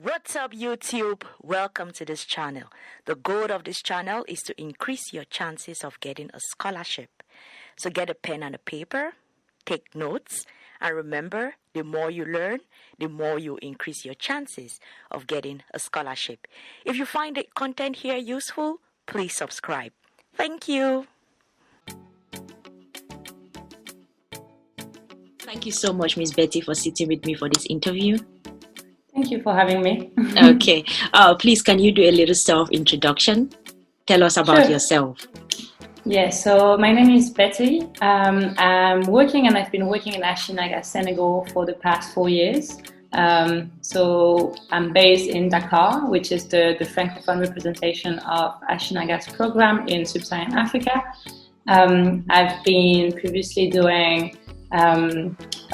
What's up, YouTube? Welcome to this channel. The goal of this channel is to increase your chances of getting a scholarship. So get a pen and a paper, take notes, and remember, the more you learn, the more you increase your chances of getting a scholarship. If you find the content here useful, please subscribe. Thank you. Thank you so much, Miss Betty, for sitting with me for this interview. Thank you for having me. Okay. Please, can you do a little self-introduction? Tell us about yourself. Yes, so my name is Betty. I've been working in Ashinaga Senegal for the past 4 years. So I'm based in Dakar, which is the Francophone representation of Ashinaga's program in Sub-Saharan Africa. I've been previously doing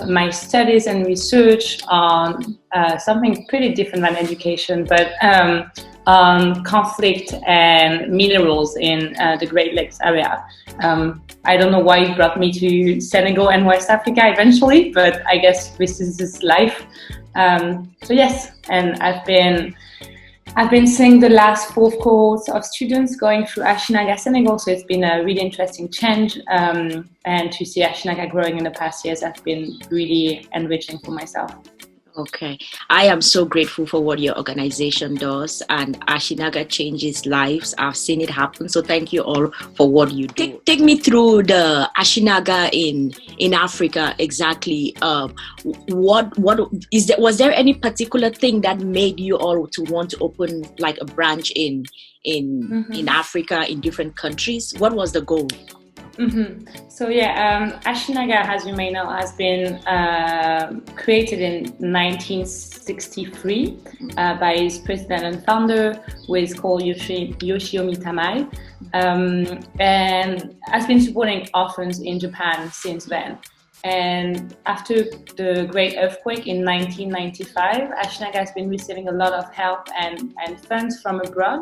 my studies and research on something pretty different than education, but on conflict and minerals in the Great Lakes area. I don't know why it brought me to Senegal and West Africa eventually, but I guess this is life. So yes, and I've been seeing the last 4 cohorts of students going through Ashinaga Senegal, so it's been a really interesting change, and to see Ashinaga growing in the past years has been really enriching for myself. Okay, I am so grateful for what your organization does, and Ashinaga changes lives. I've seen it happen, so thank you all for what you do. Take me through the Ashinaga in Africa exactly. Was there any particular thing that made you all to want to open like a branch in Africa, in different countries? What was the goal? So yeah, Ashinaga, as you may know, has been created in 1963 by its president and founder, who is called Yoshiomi Tamai, and has been supporting orphans in Japan since then. And after the great earthquake in 1995, Ashinaga has been receiving a lot of help and funds from abroad.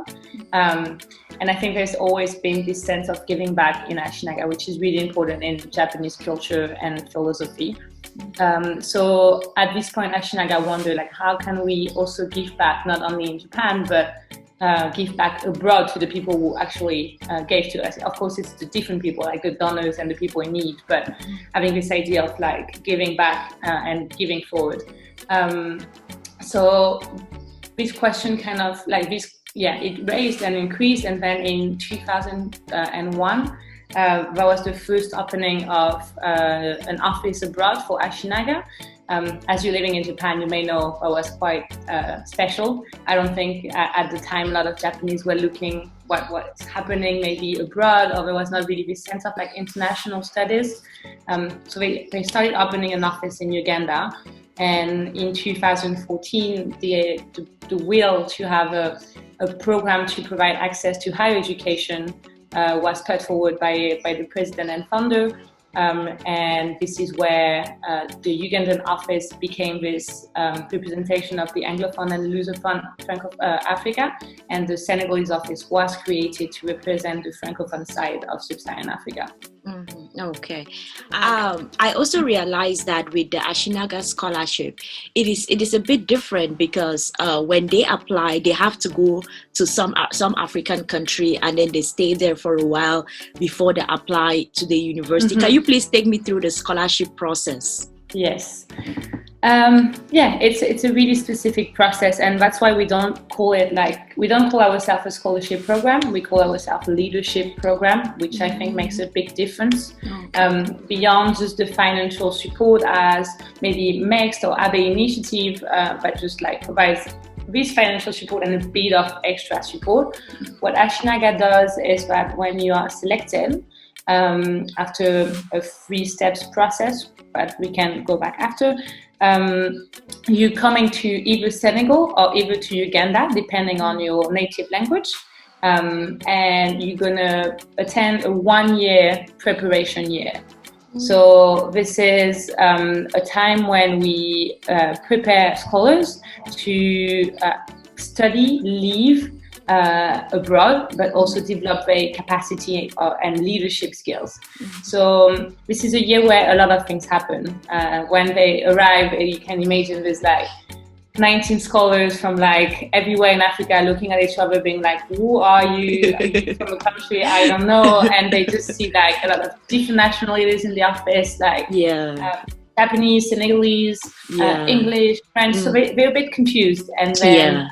And I think there's always been this sense of giving back in Ashinaga, which is really important in Japanese culture and philosophy. So at this point, Ashinaga wondered, like, how can we also give back not only in Japan, but give back abroad to the people who actually gave to us. Of course, it's the different people, like the donors and the people in need, but having this idea of like giving back and giving forward. So this question kind of like this, it raised and increased, and then in 2001, that was the first opening of an office abroad for Ashinaga. As you're living in Japan, you may know it was quite special. I don't think at the time a lot of Japanese were looking what's happening maybe abroad, or there was not really this sense of like international studies. So they started opening an office in Uganda, and in 2014, the will to have a program to provide access to higher education was put forward by the president and founder. And this is where the Ugandan office became this representation of the Anglophone and Lusophone Africa, and the Senegalese office was created to represent the Francophone side of Sub-Saharan Africa. Okay. I also realized that with the Ashinaga scholarship, it is a bit different because when they apply, they have to go to some African country, and then they stay there for a while before they apply to the university. Can you please take me through the scholarship process? Yes. It's a really specific process, and that's why we don't call ourselves a scholarship program. We call ourselves a leadership program, which I think makes a big difference. Beyond just the financial support as maybe MEXT or ABE initiative, but just like provides this financial support and a bit of extra support. What Ashinaga does is that when you are selected, after a 3 steps process, but we can go back after, you're coming to either Senegal or either to Uganda, depending on your native language, and you're gonna attend a 1-year preparation year. So this is a time when we prepare scholars to study, live abroad, but also develop their capacity and leadership skills. So this is a year where a lot of things happen. When they arrive, you can imagine there's like 19 scholars from like everywhere in Africa looking at each other being like, who are you? Are you from a country I don't know? And they just see like a lot of different nationalities in the office, like Japanese, Senegalese, English, French. So they're a bit confused. And then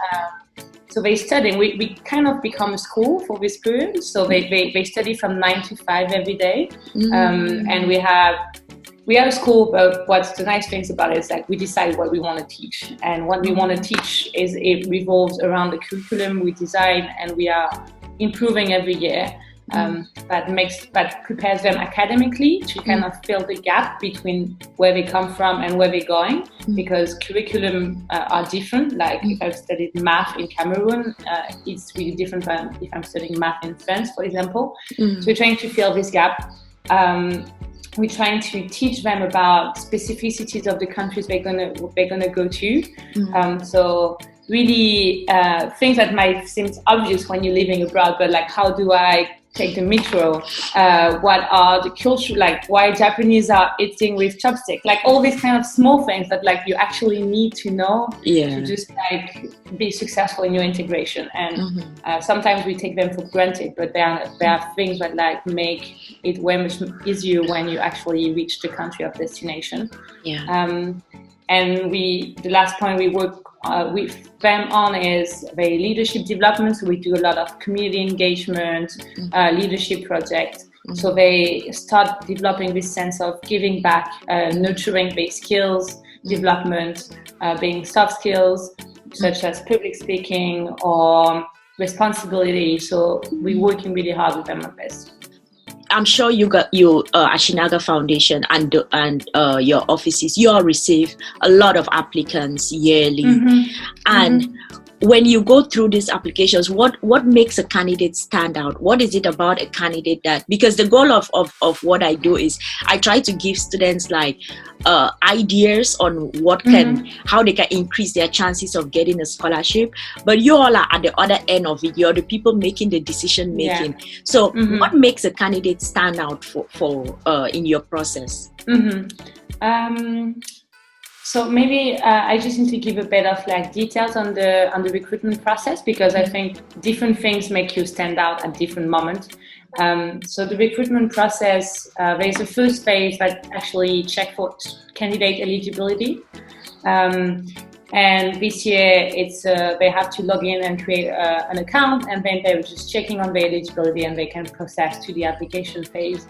so they study. We kind of become a school for this period. So they study from 9 to 5 every day. And we have a school, but what's the nice things about it is like we decide what we want to teach. And what we want to teach it revolves around the curriculum we design, and we are improving every year. That prepares them academically to kind of fill the gap between where they come from and where they're going, because curriculum are different. Like if I've studied math in Cameroon, it's really different than if I'm studying math in France, for example. So we're trying to fill this gap. We're trying to teach them about specificities of the countries they're gonna go to. So really things that might seem obvious when you're living abroad, but like how do I take the metro? What are the culture, like why Japanese are eating with chopstick? Like all these kind of small things that like you actually need to know to just like be successful in your integration. And sometimes we take them for granted, but there are things that like make it way much easier when you actually reach the country of destination. And the last point we work with them on is the leadership development. So we do a lot of community engagement, leadership projects. So they start developing this sense of giving back, nurturing their skills, development, being soft skills, such as public speaking or responsibility. So we're working really hard with them on this. I'm sure you got your Ashinaga Foundation and your offices. You all receive a lot of applicants yearly, and when you go through these applications, what makes a candidate stand out? What is it about a candidate because the goal of what I do is I try to give students like ideas on how they can increase their chances of getting a scholarship. But you all are at the other end of it. You're the people making the decision making. So what makes a candidate stand out for in your process? So maybe I just need to give a bit of like details on the recruitment process, because I think different things make you stand out at different moments. So the recruitment process, there's a first phase that actually check for candidate eligibility. And this year it's they have to log in and create an account, and then they're just checking on their eligibility and they can process to the application phase.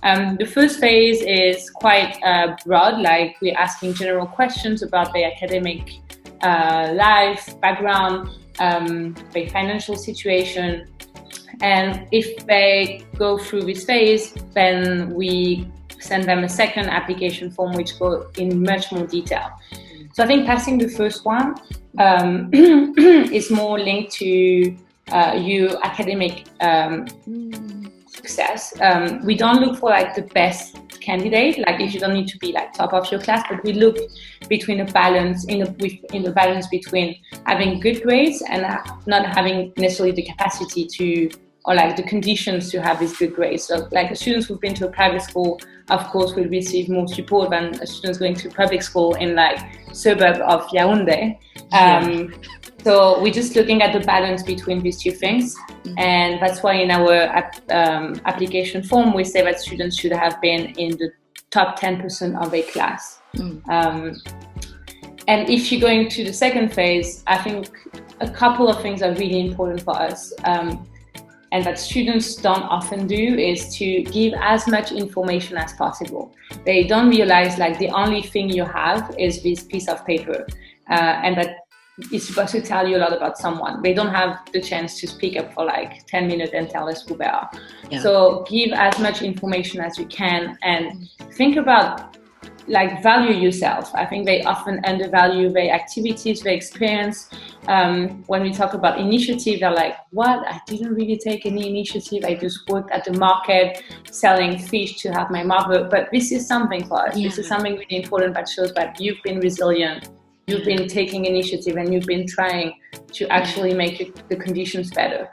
The first phase is quite broad, like we're asking general questions about their academic life, background, their financial situation. And if they go through this phase, then we send them a second application form which go in much more detail. So I think passing the first one is more linked to your academic success. We don't look for like the best candidate, like if you don't need to be like top of your class, but we look between a balance in the balance between having good grades and not having necessarily the capacity to, or like the conditions to have these good grades. So like the students who've been to a private school, of course, will receive more support than students going to public school in like suburb of Yaoundé. So we're just looking at the balance between these two things. And that's why in our application form, we say that students should have been in the top 10% of their class. And if you're going to the second phase, I think a couple of things are really important for us. And that students don't often do is to give as much information as possible. They don't realize like the only thing you have is this piece of paper, and that it's supposed to tell you a lot about someone. They don't have the chance to speak up for like 10 minutes and tell us who they are. So give as much information as you can and think about like value yourself. I think they often undervalue their activities, their experience. When we talk about initiative, they're like, what? I didn't really take any initiative. I just worked at the market selling fish to help my mother. But this is something for us. This is something really important that shows that you've been resilient. You've been taking initiative and you've been trying to actually make the conditions better.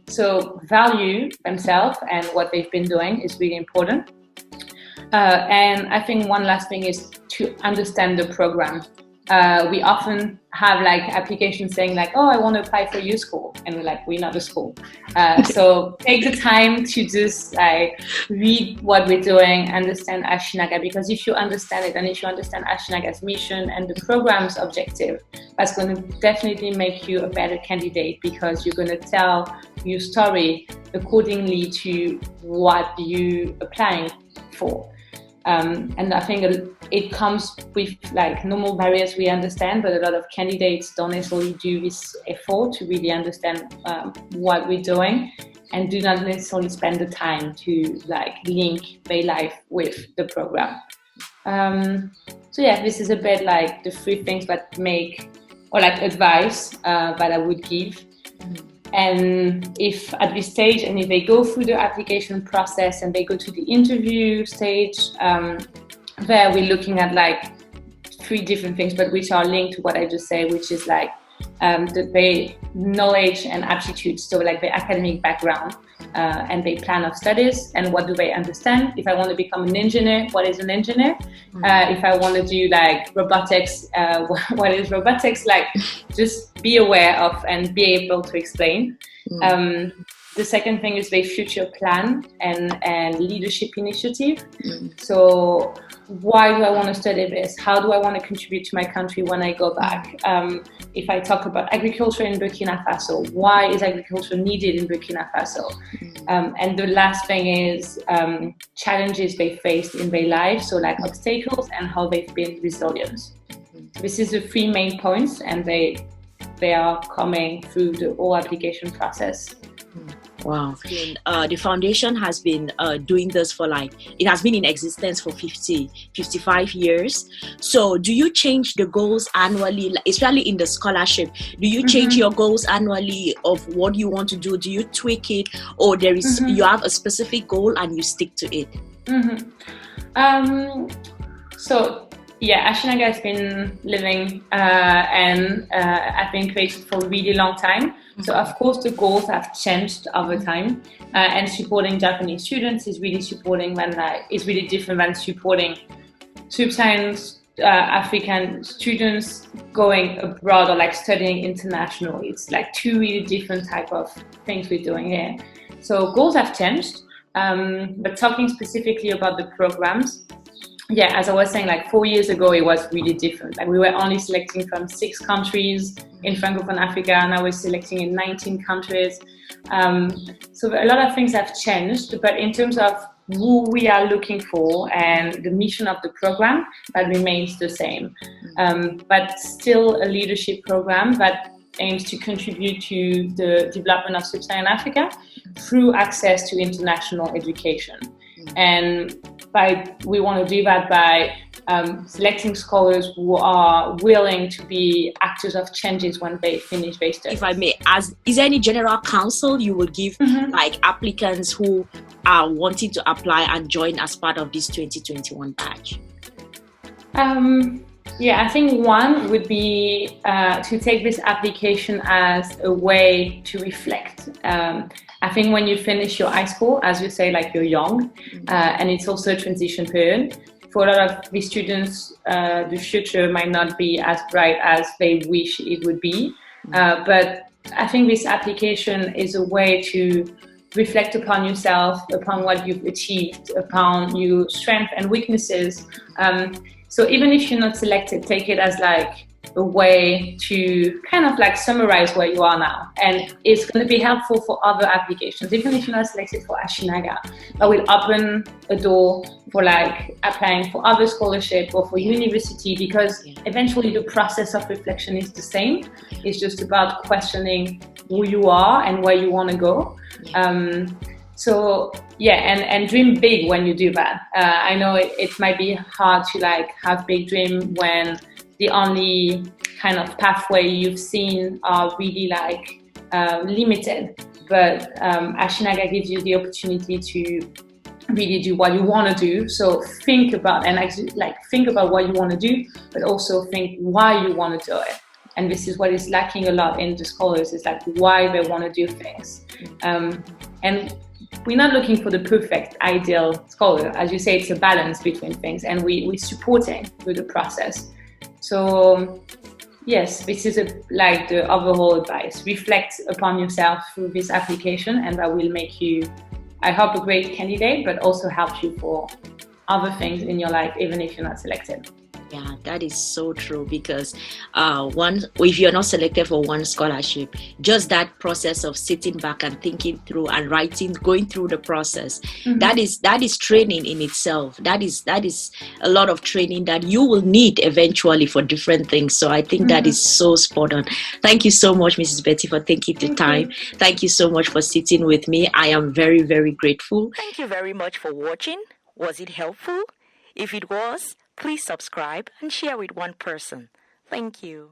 So value themselves and what they've been doing is really important. And I think one last thing is to understand the program. we often have like applications saying like, oh, I want to apply for your school, and we're like, we're not a school. So take the time to just like read what we're doing, understand Ashinaga, because if you understand it, and if you understand Ashinaga's mission and the program's objective, that's going to definitely make you a better candidate, because you're going to tell your story accordingly to what you're applying for. And I think it comes with like normal barriers we understand, but a lot of candidates don't necessarily do this effort to really understand what we're doing, and do not necessarily spend the time to like link their life with the program. So yeah, this is a bit like the 3 things that make, or like advice that I would give. And if at this stage, and if they go through the application process and they go to the interview stage, there we're looking at like 3 different things, but which are linked to what I just said, which is like the knowledge and aptitude, so like the academic background and the plan of studies, and what do they understand. If I want to become an engineer, what is an engineer? If I want to do like robotics, what is robotics? Like, just be aware of and be able to explain. The second thing is the future plan and leadership initiative. So why do I want to study this? How do I want to contribute to my country when I go back? If I talk about agriculture in Burkina Faso, why is agriculture needed in Burkina Faso? And the last thing is challenges they faced in their life, so like obstacles and how they've been resilient. This is the 3 main points, and they are coming through the whole application process. Wow. The foundation has been doing this for it has been in existence for 55 years. So do you change the goals annually, especially in the scholarship? Do you change your goals annually of what you want to do? Do you tweak it, or there is you have a specific goal and you stick to it? So yeah, Ashinaga has been living and I've been created for a really long time. So of course the goals have changed over time, and supporting Japanese students is really different than supporting Sub-Saharan African students going abroad or like studying international. It's like 2 really different type of things we're doing here. So goals have changed, but talking specifically about the programs, yeah, as I was saying, like 4 years ago, it was really different. Like we were only selecting from 6 countries in Francophone Africa, and now we're selecting in 19 countries. So a lot of things have changed, but in terms of who we are looking for and the mission of the program, that remains the same. But still a leadership program that aims to contribute to the development of Sub-Saharan Africa through access to international education. And we want to do that by selecting scholars who are willing to be actors of changes when they finish their studies. If I may ask, is there any general counsel you would give like applicants who are wanting to apply and join as part of this 2021 batch? Yeah, I think one would be to take this application as a way to reflect. I think when you finish your high school, as you say, like you're young, and it's also a transition period. For a lot of these students, the future might not be as bright as they wish it would be. But I think this application is a way to reflect upon yourself, upon what you've achieved, upon your strengths and weaknesses. So even if you're not selected, take it as like a way to kind of like summarize where you are now. And it's going to be helpful for other applications, even if you're not selected for Ashinaga. That will open a door for like applying for other scholarship or for university, because eventually the process of reflection is the same. It's just about questioning who you are and where you want to go. So yeah, and dream big when you do that. I know it might be hard to like have big dream when the only kind of pathway you've seen are really like limited. But Ashinaga gives you the opportunity to really do what you want to do. So think about what you want to do, but also think why you want to do it. And this is what is lacking a lot in the scholars, is like why they want to do things. And we're not looking for the perfect, ideal scholar. As you say, it's a balance between things, and we're supporting through the process. So yes, this is like the overall advice. Reflect upon yourself through this application, and that will make you, I hope, a great candidate, but also help you for other things in your life, even if you're not selected. Yeah, that is so true, because if you're not selected for one scholarship, just that process of sitting back and thinking through and writing, going through the process, that is training in itself. That is a lot of training that you will need eventually for different things. So I think that is so spot on. Thank you so much, Mrs. Betty, for taking the time. Thank you so much for sitting with me. I am very, very grateful. Thank you very much for watching. Was it helpful? If it was, please subscribe and share with one person. Thank you.